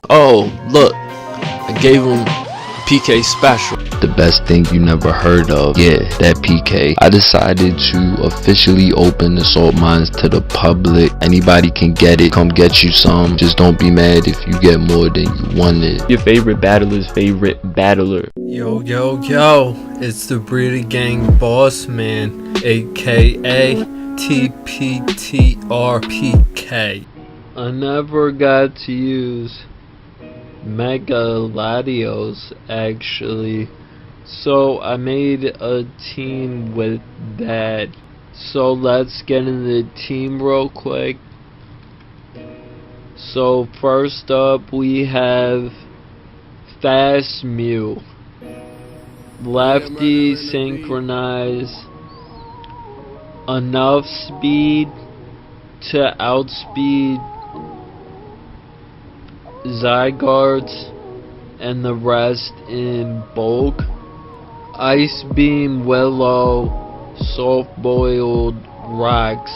Oh, look, I gave him PK special. The best thing you never heard of. Yeah, that PK. I decided to officially open the salt mines to the public. Anybody can get it. Come get you some. Just don't be mad if you get more than you wanted. Your favorite battler's favorite battler. Yo, yo, yo, it's the Breeder Gang boss man, aka TPTRPK. I never got to use MEGA Latios actually, so I made a team with that. So let's get in the team real quick. So first up we have Fast Mew, Lefty synchronize, enough speed to outspeed Zygardes and the rest in bulk. Ice Beam, Willow, soft boiled rocks,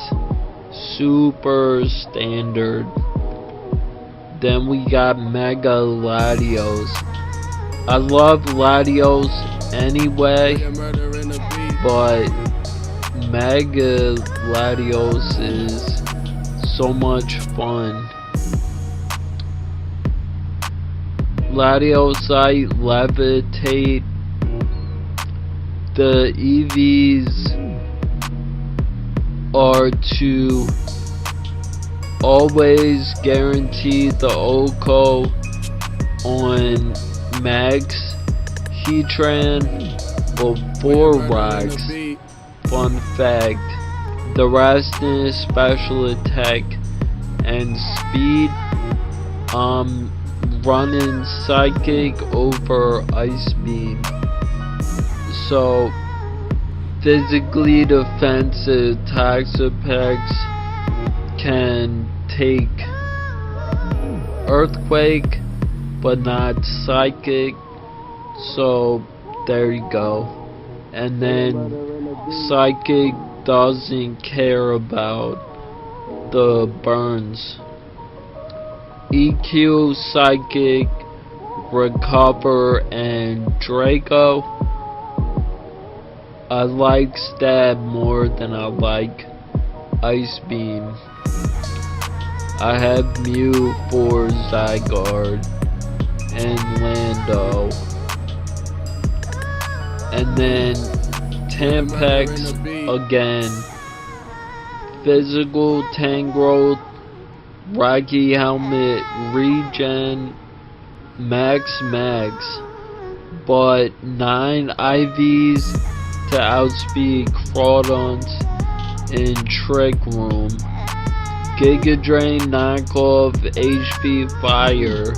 super standard. Then we got Mega Latios. I love Latios anyway, but Mega Latios is so much fun. Latios I levitate. The EVs are to always guarantee the OCO on Max Heatran before rocks. Fun fact, the rest is special attack and speed. Running Psychic over Ice Beam. So physically defensive Toxapex can take Earthquake but not Psychic, so there you go. And then Psychic doesn't care about the burns. EQ, Psychic, Recover, and Draco. I like Stab more than I like Ice Beam. I have Mew for Zygarde and Lando. And then Tampax again. Physical Tangrowth, Rocky Helmet, Regen, Max, but 9 IVs to outspeed Crawdons in Trick Room. Giga Drain knockoff HP Fire,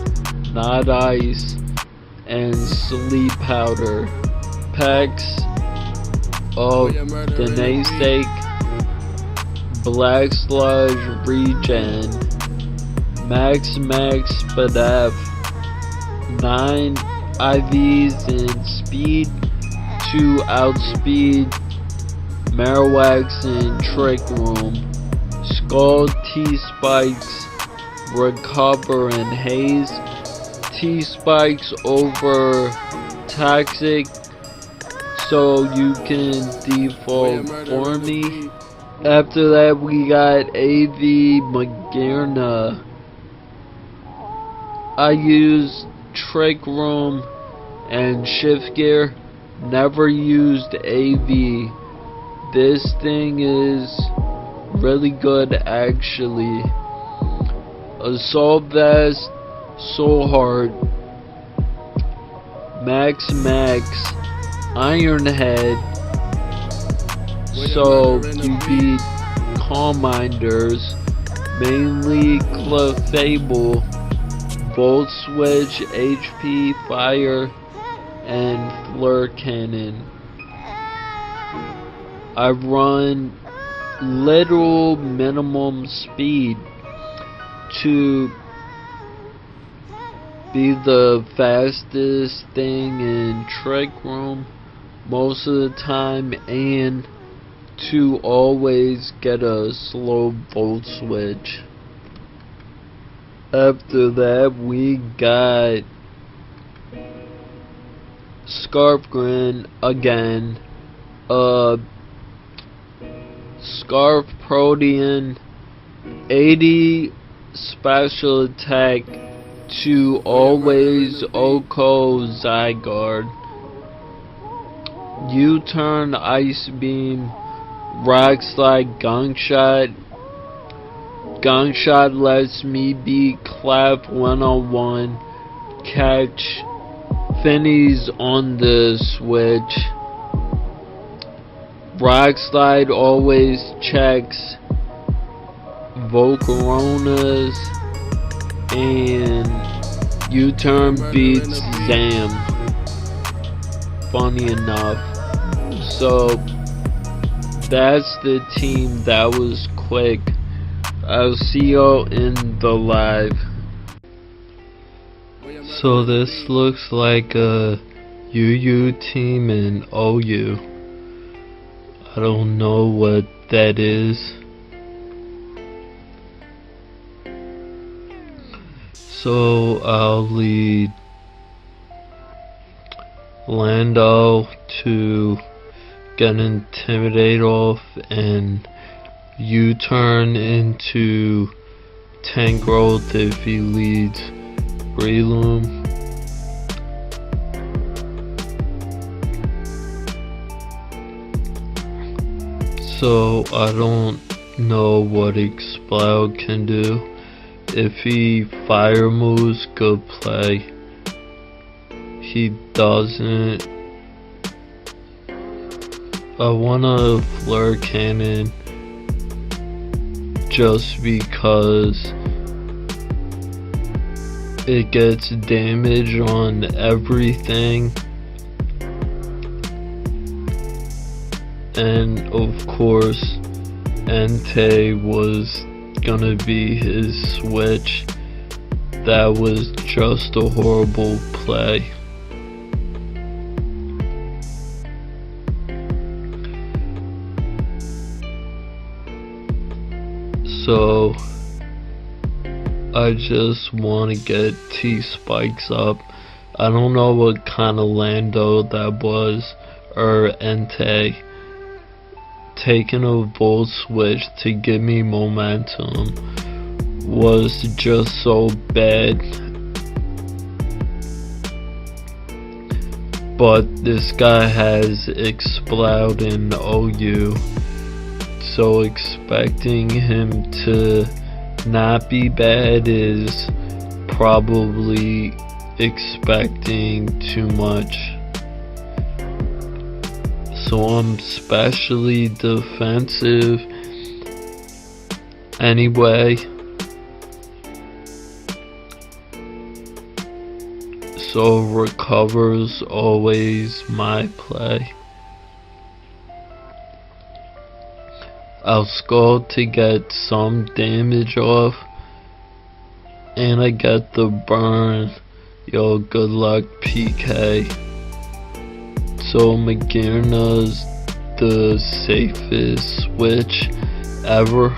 not Ice, and Sleep Powder. Packs of the Namesake, Black Sludge Regen, Max Spadef, 9 IVs in speed to outspeed Marowak in Trick Room. Skull T-Spikes, Recover and Haze. T-Spikes over Toxic so you can default for me. After that we got AV Magearna. I used Trick Room and Shift Gear, never used AV. This thing is really good actually. Assault Vest, Soul Heart, Max, Iron Head, so you beat Calm Minders, mainly Clefable, Volt Switch, HP Fire, and Flare Cannon. I run literal minimum speed to be the fastest thing in Trick Room most of the time, and to always get a slow Volt Switch. After that, we got Scarfgrin again. Scarf Protean, 80 special attack to always Oko Zygarde. U-turn, Ice Beam, Rock Slide, Gong Shot. Gong Shot lets me beat Clef 101. Catch Finnies on the switch. Rock Slide always checks Volcaronas, and U-turn beats Zam. Funny enough. So that's the team. That was quick. I'll see y'all in the live. So this looks like a UU team and OU. I don't know what that is. So I'll lead Lando to get Intimidate off and U-turn into Tank Growth if he leads Breloom. So I don't know what Explode can do. If he fire moves, good play. He doesn't. I wanna Flare Cannon just because it gets damage on everything. And of course, Entei was gonna be his switch. That was just a horrible play. So I just want to get T-Spikes up. I don't know what kind of Lando that was, or Entei. Taking a Volt Switch to give me momentum was just so bad. But this guy has Explode in OU, so expecting him to not be bad is probably expecting too much. So I'm specially defensive anyway. So recover's always my play. I'll Scald to get some damage off, and I get the burn. Yo, good luck, PK. So Magearna's the safest switch ever,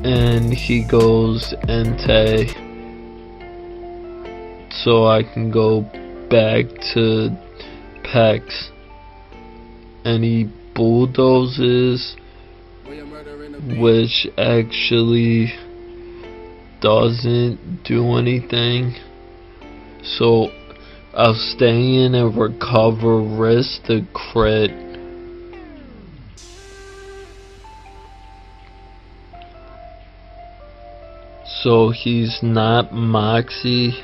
and he goes Entei, so I can go back to Pex, and he bulldozes, which actually doesn't do anything. So I'll stay in and recover, risk the crit. So he's not Moxie,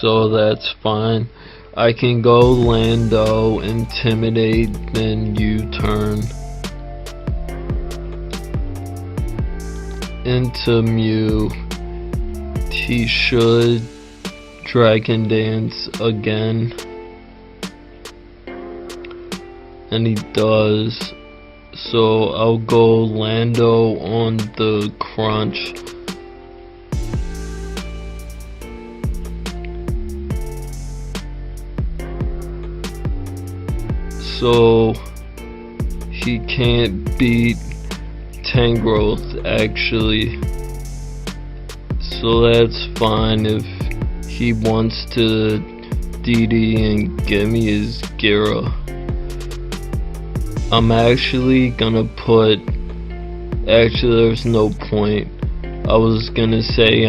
so that's fine. I can go Lando, Intimidate, then U-turn into Mew. He should Dragon Dance again, and he does. So I'll go Lando on the crunch. So he can't beat Tangrowth actually. So that's fine if he wants to DD and give me his Gyro. I'm actually gonna put, actually there's no point. I was gonna say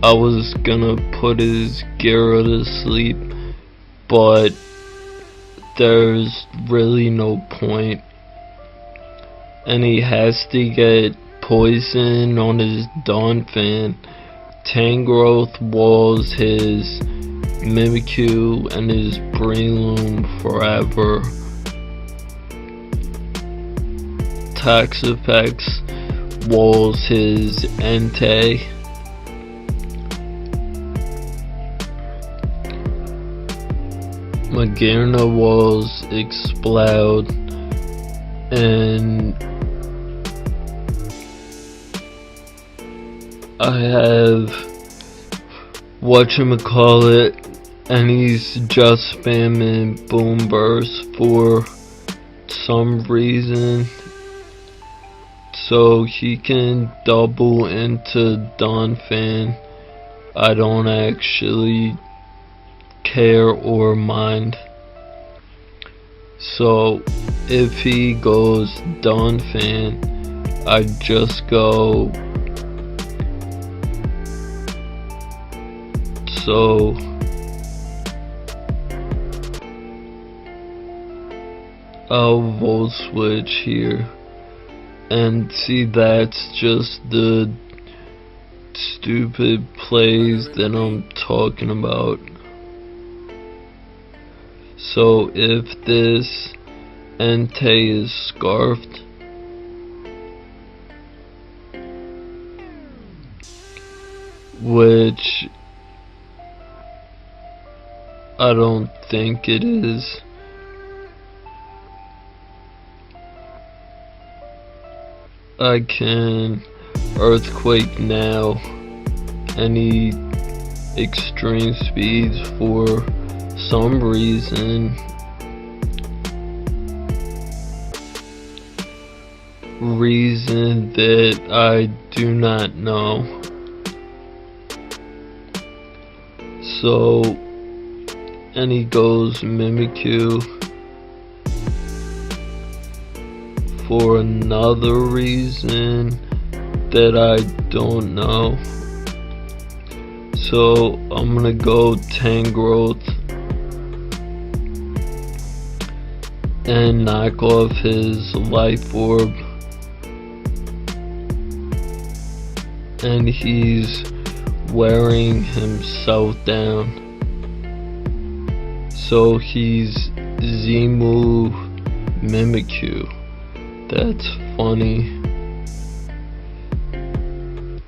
I was gonna put his Gyro to sleep, but there's really no point. And he has to get poison on his Donphan. Tangrowth walls his Mimikyu and his Breloom forever. Toxapex walls his Entei. Magearna walls Explode, and I have whatchamacallit, and he's just spamming Boom Burst for some reason, so he can double into Donphan. I don't actually care or mind. So if he goes Donphan, I just go. So I'll Volt Switch here, and see, that's just the stupid plays that I'm talking about. So if this Entei is scarfed, which I don't think it is, I can Earthquake now any extreme speeds for some reason. That I do not know. So, and he goes Mimikyu for another reason that I don't know. So I'm gonna go Tangrowth and knock off his Life Orb, and he's wearing himself down. So he's Z-move Mimikyu. That's funny.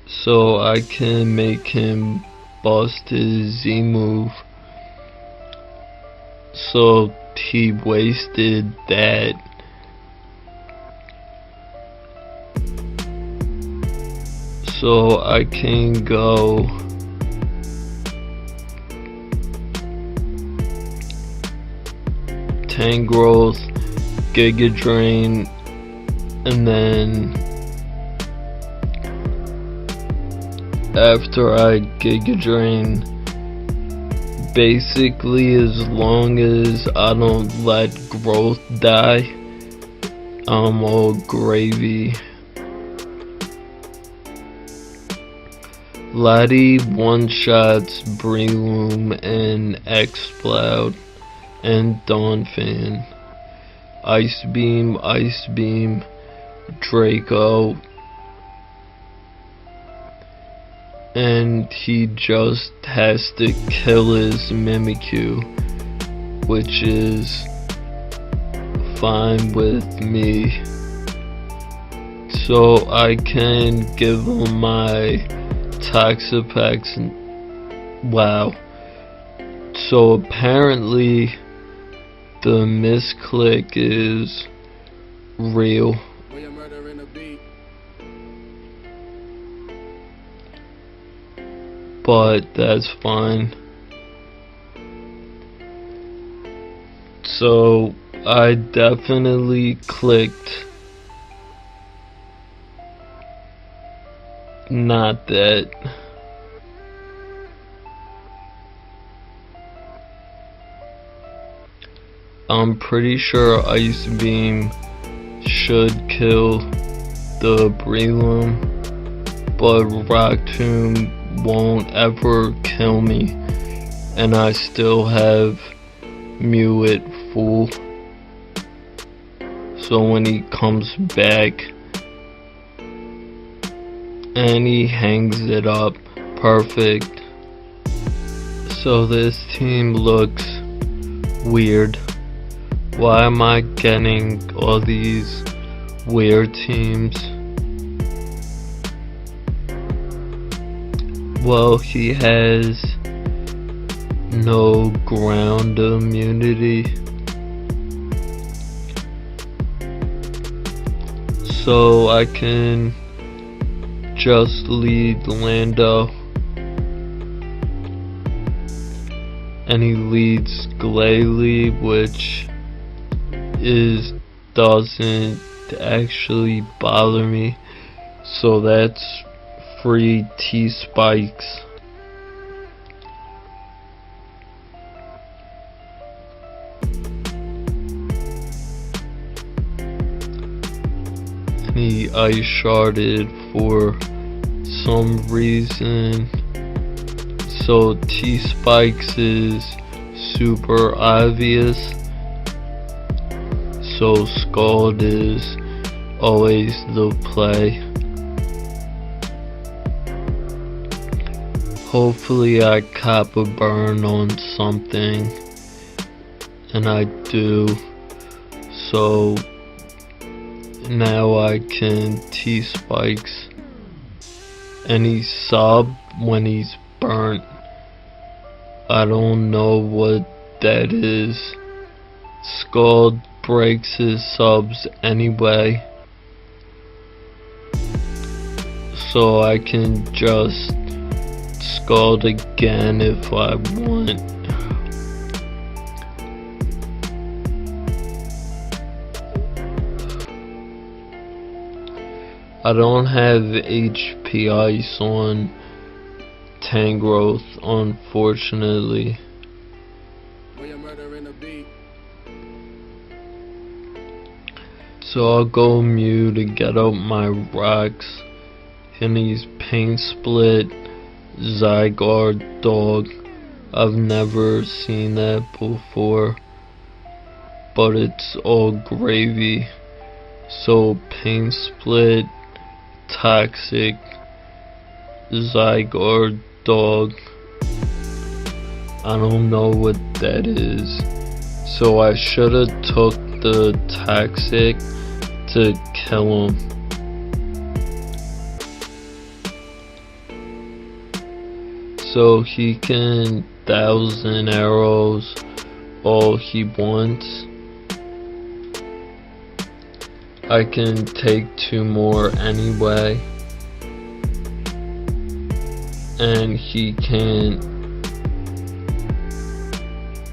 So I can make him bust his Z-move. So he wasted that. So I can go Tangrowth, Giga Drain, and then after I Giga Drain, basically as long as I don't let growth die, I'm all gravy. Lati one-shots Breloom and Explode and Donphan. Ice Beam, Draco, and he just has to kill his Mimikyu, which is fine with me. So I can give him my Toxapex and wow. So apparently the misclick is real. But that's fine. So I definitely clicked Not that. I'm pretty sure Ice Beam should kill the Breloom, but Rock Tomb won't ever kill me, and I still have Mew at full. So when he comes back and he hangs it up, perfect. So this team looks weird. Why am I getting all these weird teams? Well, he has no ground immunity, so I can just lead Lando, and he leads Glalie, which doesn't actually bother me, so that's free T-Spikes. And he ice sharded for some reason, so T-Spikes is super obvious. So Scald is always the play. Hopefully I cop a burn on something, and I do, so now I can T-Spikes any sub when he's burnt. I don't know what that is. Scald breaks his subs anyway, so I can just Scald again if I want. I don't have HP Ice on Tangrowth, unfortunately. So I'll go Mew to get up my rocks. And he's Pain Split, Zygarde Dog. I've never seen that before, but it's all gravy. So Pain Split, Toxic, Zygarde Dog. I don't know what that is. So I should have took the Toxic to kill him. So he can 1,000 arrows all he wants. I can take 2 more anyway, and he can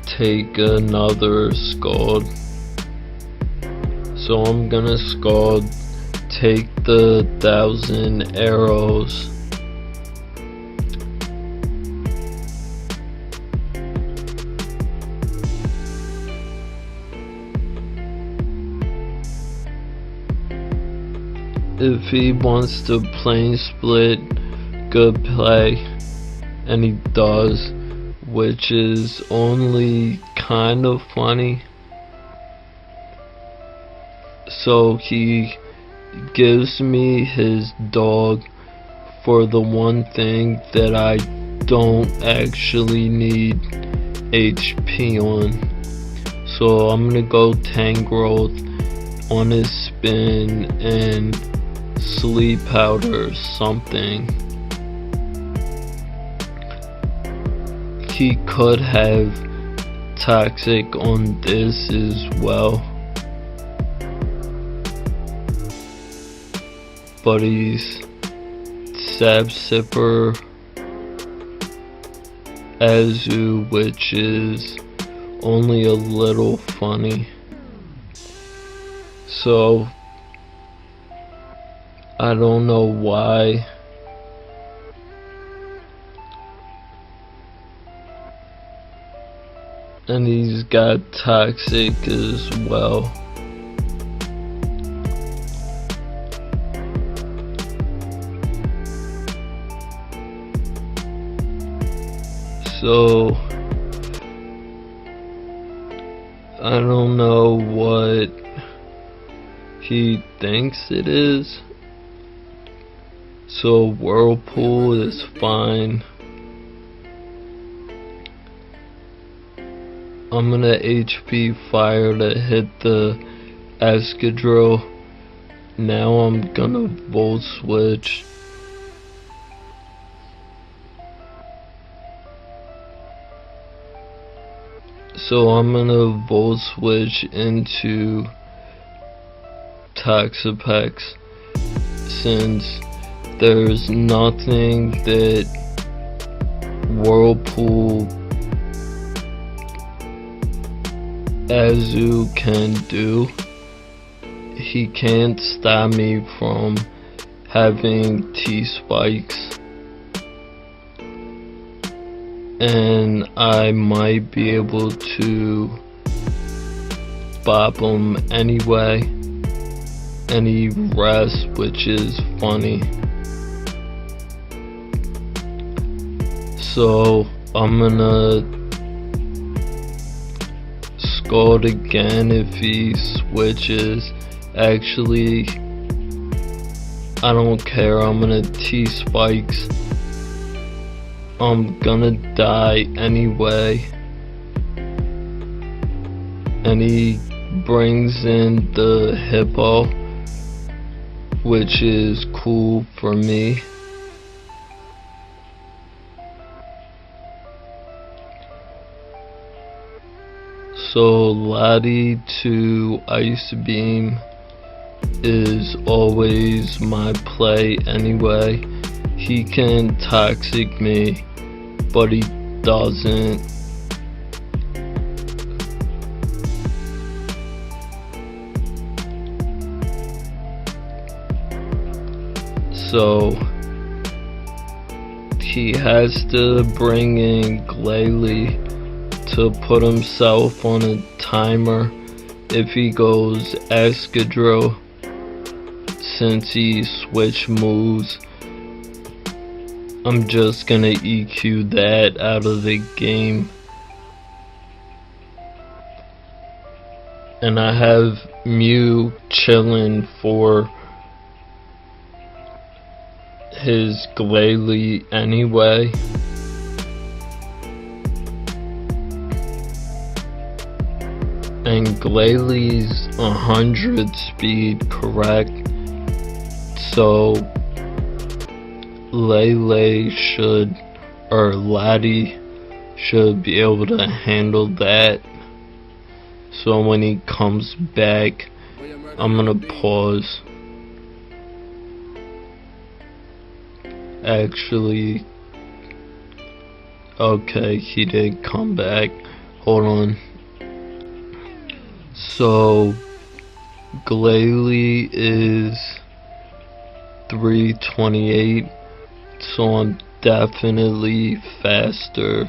take another Scald. So I'm gonna Scald, take the 1,000 arrows, if he wants to Plane Split, good play, and he does, which is only kind of funny. So he gives me his dog for the one thing that I don't actually need HP on. So I'm gonna go Tangrowth on his spin and Sleep Powder something. He could have Toxic on this as well, but he's Sap Sipper Azu, which is only a little funny. So I don't know why And he's got Toxic as well. So I don't know what he thinks it is. So Whirlpool is fine. I'm gonna HP Fire to hit the Excadrill. Now I'm gonna Volt Switch. So I'm gonna Volt Switch into Toxapex, since there's nothing that Whirlpool Azu can do. He can't stop me from having T-Spikes, and I might be able to bop him anyway, and he rests, which is funny. So I'm gonna Scald again if he switches. Actually, I don't care, I'm gonna T-Spikes. I'm gonna die anyway. And he brings in the Hippo, which is cool for me. So Lati to Ice Beam is always my play anyway. He can Toxic me, but he doesn't. So he has to bring in Glalie to put himself on a timer if he goes Excadrill, since he switched moves. I'm just gonna EQ that out of the game. And I have Mew chilling for his Glalie anyway. And Glalie's 100 speed, correct? So Lele should, or Lati should be able to handle that. So when he comes back, I'm gonna pause. Actually, okay, he did come back. Hold on. So Glalie is 328, so I'm definitely faster.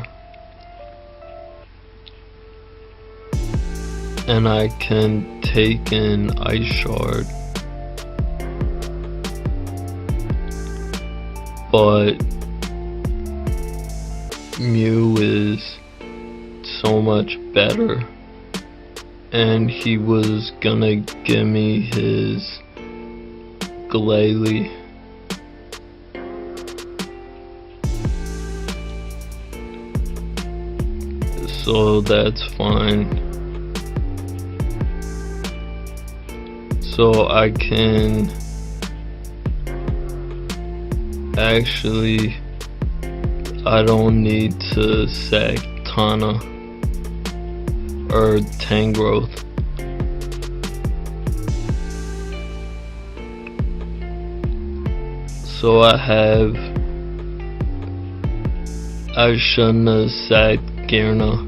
And I can take an Ice Shard. But Mew is so much better. And he was gonna give me his Glalie. So that's fine. So I can actually, I don't need to sack Tana or Tangrowth. So I shouldn't have sacked Girna.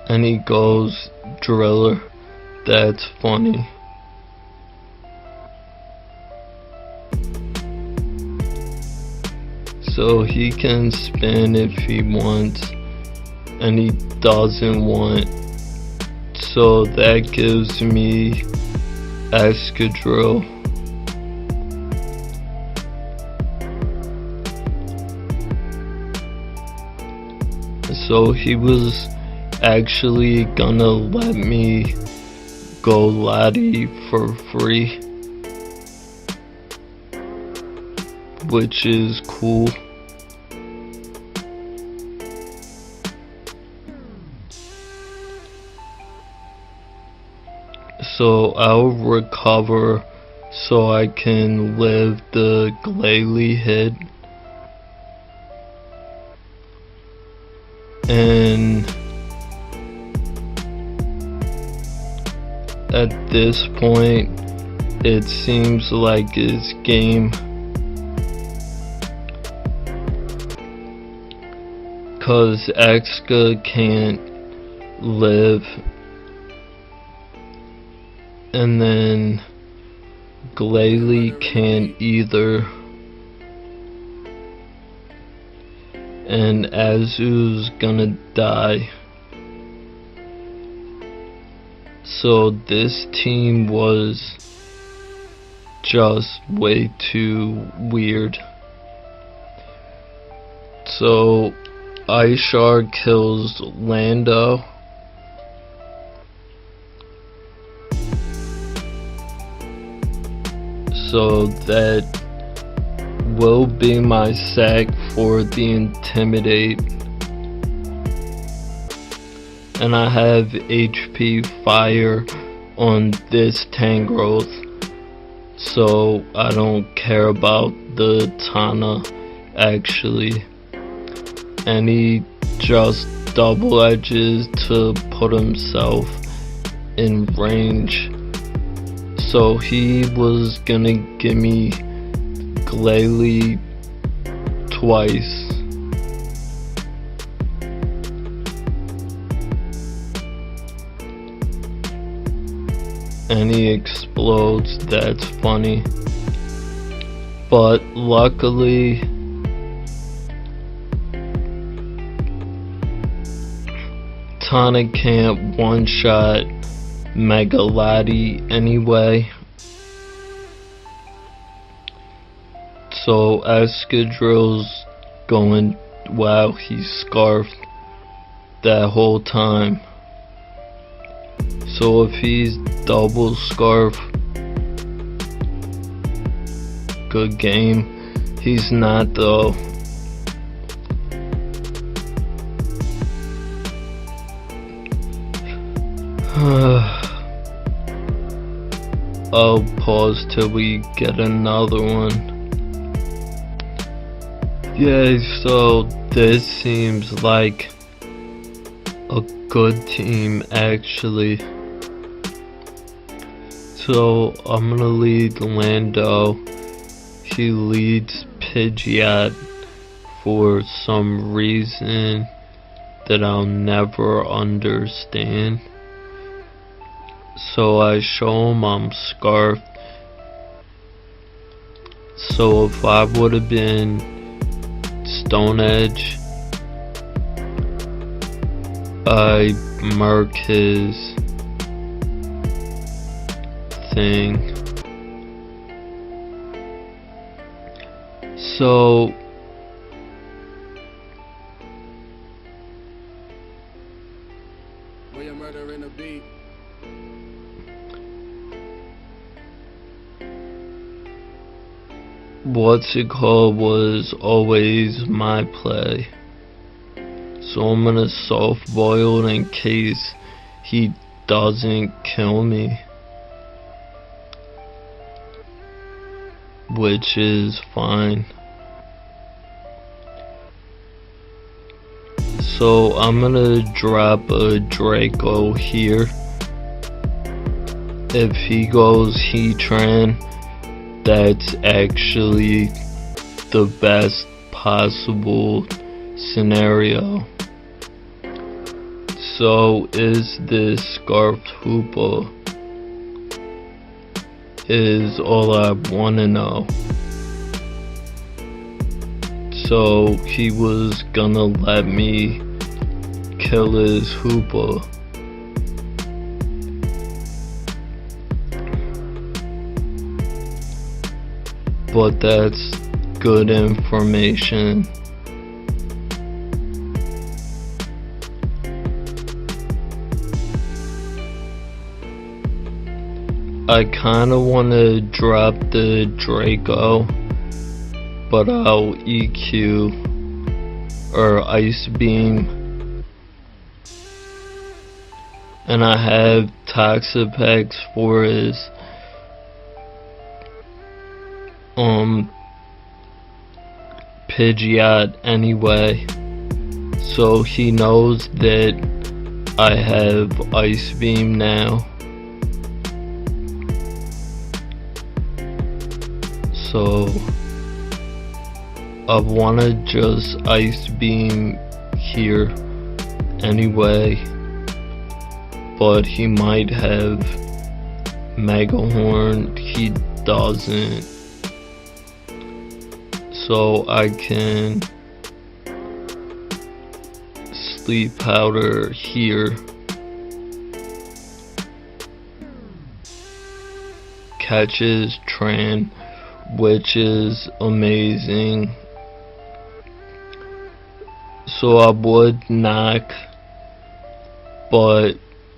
And he goes Driller. That's funny. So he can spin if he wants, and he doesn't want. So that gives me Excadrill. So he was actually gonna let me go Lati for free, which is cool. So I'll recover so I can live the Glalie hit. And at this point, it seems like it's game. Cause Exca can't live. And then Glalie can't either. And Azu's gonna die. So this team was just way too weird. So Ice Shard kills Lando. So that will be my sack for the Intimidate. And I have HP Fire on this Tangrowth, so I don't care about the Tana actually. And he just double edges to put himself in range. So he was gonna give me Glalie twice. And he explodes, that's funny. But luckily, Tana can't one-shot Mega Lati anyway. So Excadrill's going, wow, he's scarfed that whole time. So if he's double scarf, good game. He's not though. I'll pause till we get another one. Yeah, so this seems like a good team actually. So I'm gonna lead Lando. He leads Pidgeot for some reason that I'll never understand. So I show him I'm scarfed. So if I would have been Stone Edge, I murk his thing. So what's it called was always my play. So I'm gonna soft boil in case he doesn't kill me, which is fine. So I'm gonna drop a Draco here. If he goes Heatran, that's actually the best possible scenario. So is this Scarfed Hoopa is all I wanna know. so he was gonna let me kill his Hoopa. But that's good information. I kinda wanna drop the Draco, but I'll EQ or Ice Beam, and I have Toxapex for his Pidgeot anyway, so he knows that I have Ice Beam now. So I wanna just Ice Beam here anyway, but he might have Mega Horn, he doesn't. So I can Sleep Powder here, catches Tran, which is amazing. So I would knock, but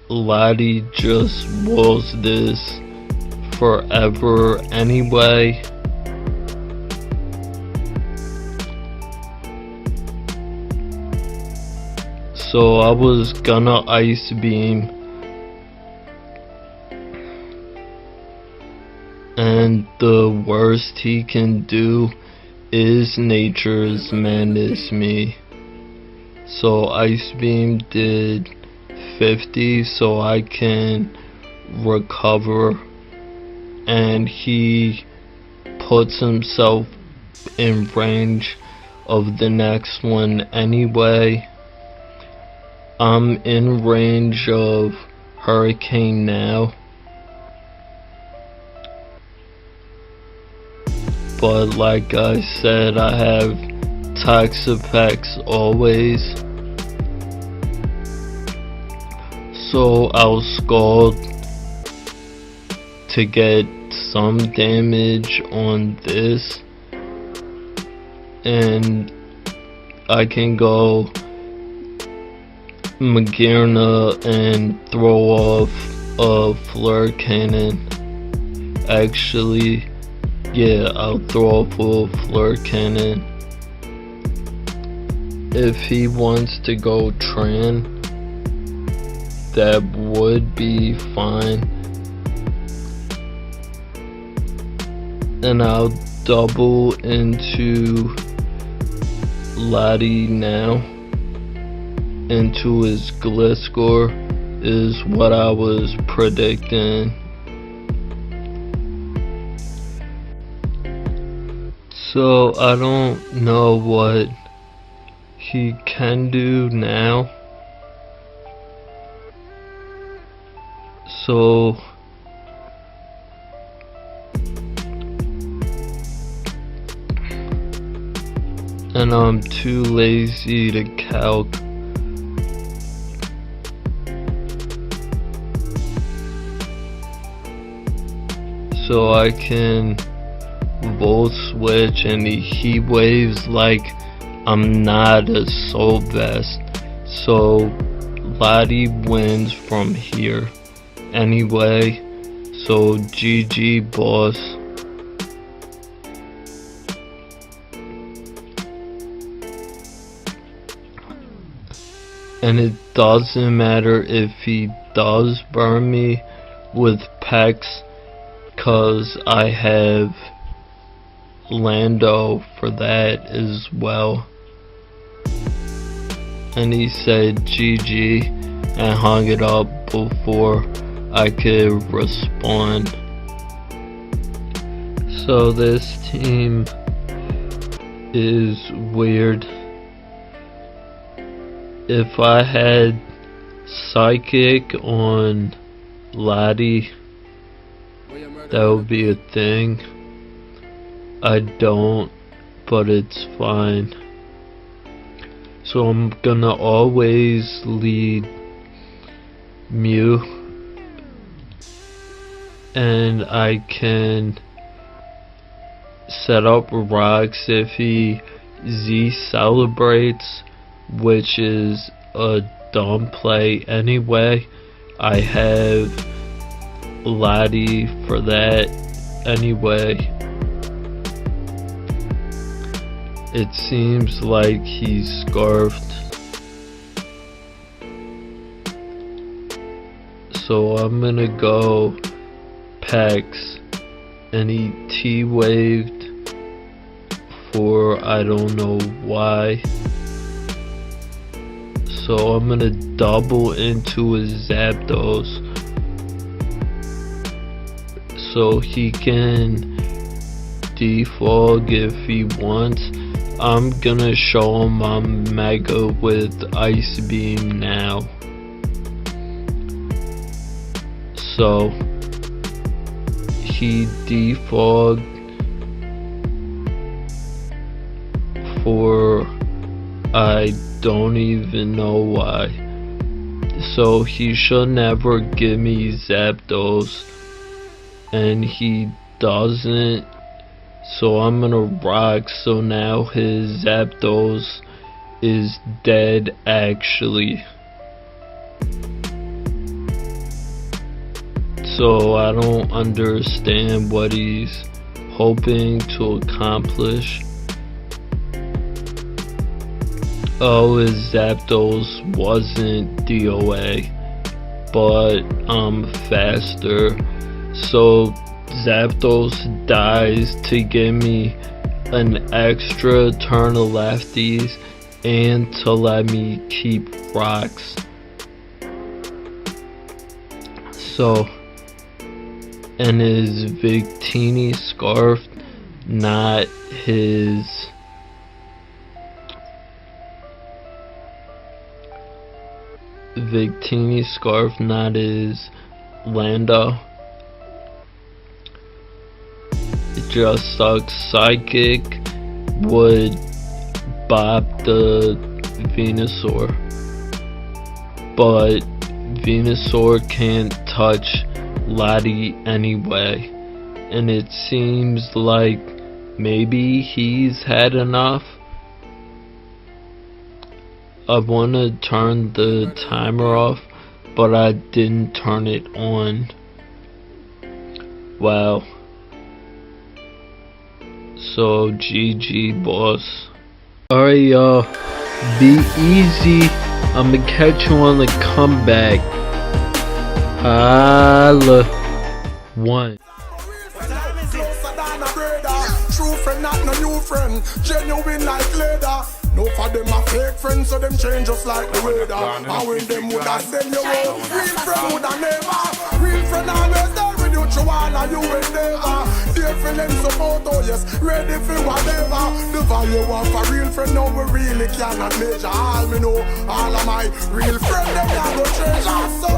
Lottie just wills this forever anyway. So I was gonna Ice Beam, and the worst he can do is Nature's Madness me. So Ice Beam did 50, so I can recover, and he puts himself in range of the next one anyway. I'm in range of Hurricane now, but like I said, I have Toxapex always, so I'll Scald to get some damage on this, and I can go Magearna and throw off a Flare Cannon. Actually, yeah, I'll throw off a Flare Cannon. If he wants to go Tran, that would be fine. And I'll double into Lottie now. Into his Gliscor is what I was predicting. So I don't know what he can do now. So and I'm too lazy to calc. So I can Volt Switch and he Heat Waves like I'm not a Soul Vest. So Lottie wins from here anyway. So GG boss. And it doesn't matter if he does burn me with Pex, cause I have Lando for that as well. And he said GG and hung it up before I could respond. So this team is weird. If I had Psychic on Lottie, that would be a thing. I don't, but it's fine. So I'm gonna always lead Mew, and I can set up rocks if he Z celebrates, which is a dumb play anyway. I have Lati for that anyway. It seems like he's scarfed, so I'm gonna go Pex, and he T-waved for I don't know why. So I'm gonna double into his Zapdos so he can defog if he wants. I'm gonna show him I'm Mega with Ice Beam now. So he defogged for I don't even know why. So he should never give me Zapdos, and he doesn't. So I'm gonna rock. So now his Zapdos is dead actually. So I don't understand what he's hoping to accomplish. Oh, his Zapdos wasn't DOA, but I'm faster. So Zapdos dies to give me an extra turn of lefties and to let me keep rocks. So, and his Victini scarf, not his Victini scarf, not his Lando. It just sucks. Psychic would bop the Venusaur, but Venusaur can't touch Lati anyway, and it seems like maybe he's had enough. I want to turn the timer off, but I didn't turn it on. Wow. So GG, boss. Alright, y'all, be easy. I'ma catch you on the comeback. Holla. One. True friend, not no new friend. Genuine like leather. No for them a fake friends, so them change just like the weather. And when them woulda send you out, real friend woulda never. Real friend always there with you, Chihuahua, you will never. Dear friend and support, oh yes, ready for whatever. The value of a real friend, no we really cannot measure. All me know, all of my real friends, them never treasure. So